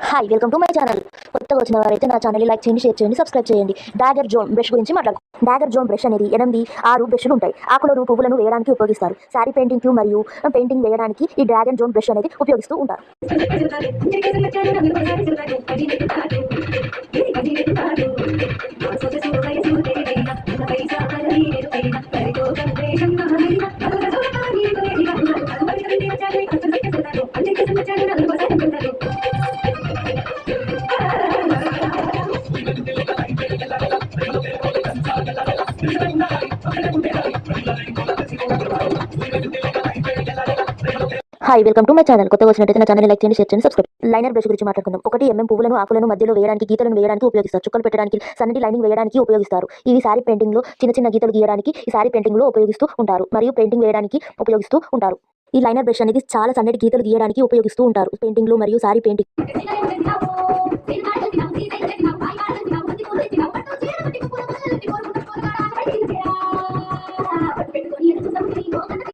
Hi welcome to my channel. కొత్తగా వచ్చిన వారైతే నా ఛానల్ లైక్ చేయండి, షేర్ చేయండి, సబ్స్క్రైబ్ చేయండి. డాగర్ జోన్ బ్రష్ గురించి మాట్లాడుకుందాం. డాగర్ జోన్ బ్రష్ అనేది 6 బ్రష్లు ఉంటాయి. ఆకులను పువ్వులను వేయడానికి ఉపయోగిస్తారు. శారీ పెయింటింగ్ కు మరియు పెయింటింగ్ వేయడానికి ఈ డ్రాగన్ జోన్ బ్రష్ అనేది ఉపయోగిస్తూ ఉంటారు. Hi welcome to my channel. కొత్తగా వచ్చినట్లయితే నా ఛానల్ లైక్ చేయండి, షేర్ చేయండి, సబ్స్క్రైబ్. లైనర్ బ్రష్ గురించి మాట్లాడుకుందాం. 1 పువ్వులను ఆకులను మధ్యలో వేయడానికి, గీతలను వేయడానికి ఉపయోగిస్తారు. చుక్కలు పెట్టడానికి, సన్నటి లైనింగ్ వేయడానికి ఉపయోగిస్తారు. ఇవి సారీ పెయింటింగ్ లో చిన్న చిన్న గీతలు గీయడానికి ఈ సారీ పెయింటింగ్ లో ఉపయోగిస్తూ ఉంటారు మరియు పెయింటింగ్ వేయడానికి ఉపయోగిస్తూ ఉంటారు. ఈ లైనర్ బ్రష్ అనేది చాలా సన్నటి గీతలు గీయడానికి ఉపయోగిస్తూ ఉంటారు. పెయింటింగ్ లో మరియు సారీ పెయింటింగ్